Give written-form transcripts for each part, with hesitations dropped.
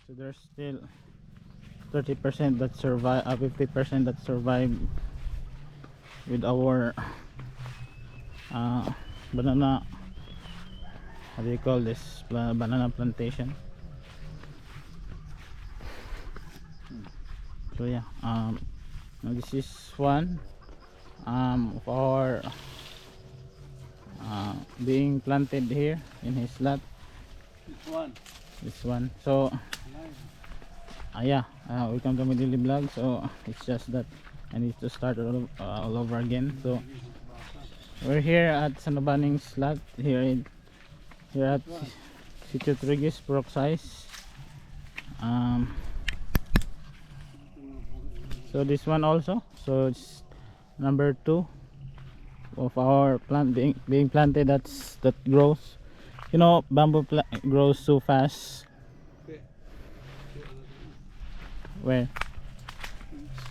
So there's still 30% that survive, 50% that survive with our banana, how do you call this, banana plantation. So yeah, now this is one of our being planted here in his lot. This one. So yeah, welcome to my daily vlog. So it's just that I need to start all over again. So we're here at Sanobaning's lot here at Sitio Trigis, Purok-Size. So this one also, so it's number 2 of our plant being planted. That grows, you know, bamboo grows so fast. Where?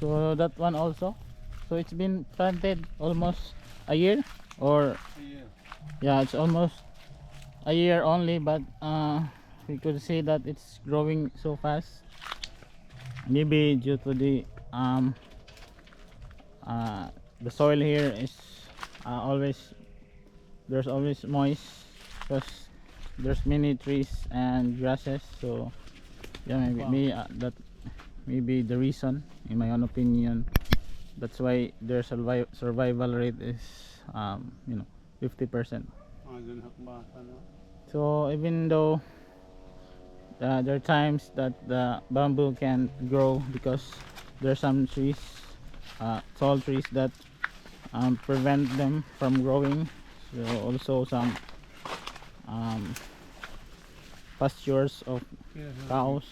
So that one also, so it's been planted almost a year, or yeah, it's almost a year only, but we could see that it's growing so fast, maybe due to the soil here is always, there's always moist because there's many trees and grasses. So yeah, that may be the reason, in my own opinion. That's why their survival rate is 50%. So even though there are times that the bamboo can grow, because there are some trees, tall trees, that prevent them from growing. So also some pastures of cows,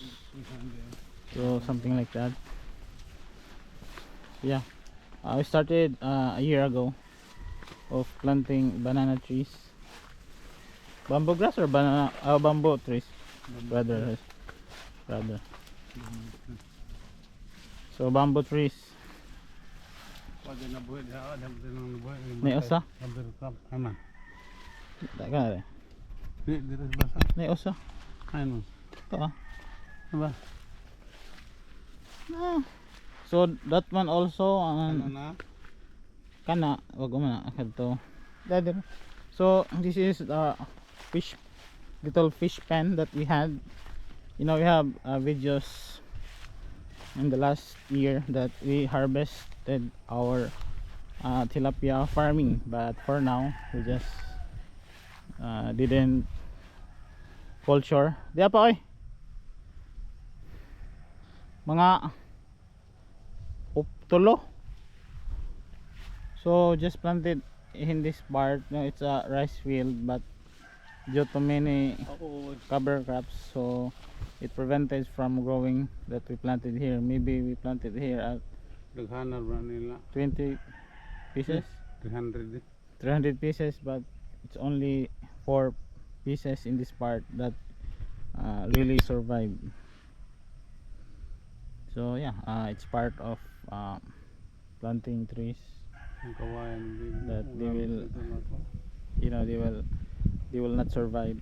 so something like that. Yeah, I started a year ago of planting banana trees. Bamboo grass or banana, bamboo trees, rather. So bamboo trees. May usa? Daga. May usa? Ano? Ito Diba? So that one also, Ano na? kana wag mo na kadto. So this is little fish pen that we had. You know, we have videos in the last year that we harvested our tilapia farming, but for now we just didn't culture. Di pa oy. Mga tulo. So just planted in this part. No, it's a rice field, but due to many cover crops, so it prevented from growing, that we planted here. Maybe we planted here at Daghanan ba nila? 20 pieces, 300. 300 pieces, but it's only 4 pieces in this part that really survived. So yeah, it's part of planting trees Ang kawayan din. that they will, Dito na to. you know, they will not survive.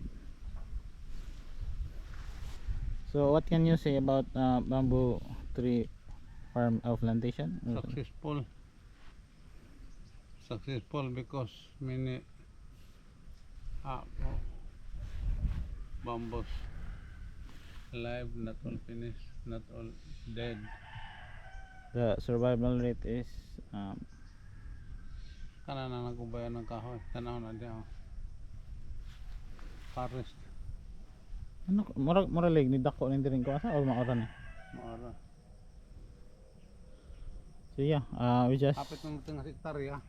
So what can you say about bamboo tree farm of plantation? Successful because many bamboos alive, not all finished, not all dead. The survival rate is Kana na nagkubayan ng kahoy. Tanaw na diyan. Forest. ano, muralig ni dako ni diring ko asa o maora ni. Maara. So yeah, we just Apit ng tengah hektarya.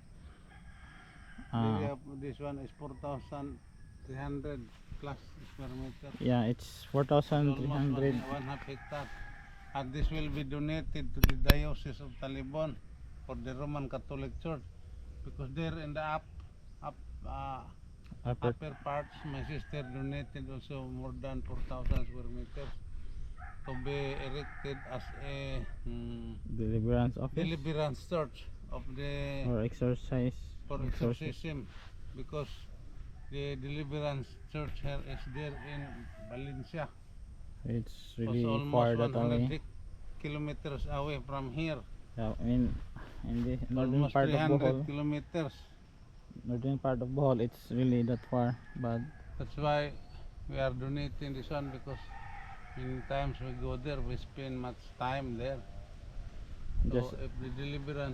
This one is 4,300 plus square meter. yeah, it's Almost 4,300. 1.5 hectare. And this will be donated to the Diocese of Talibon for the Roman Catholic Church, because there in the upper parts, my sister donated also more than 4,000 square meters to be erected as a Deliverance office deliverance church of the or exercise for exorcism, because the deliverance church here is there in Valencia. It's was really almost far that 100 away. kilometers away from here. Yeah, in the northern Almost part of 300 Bohol, kilometers. northern part of Bohol, it's really that far. But That's why we are donating this one, because many times we go there, we spend much time there. So just if the deliverance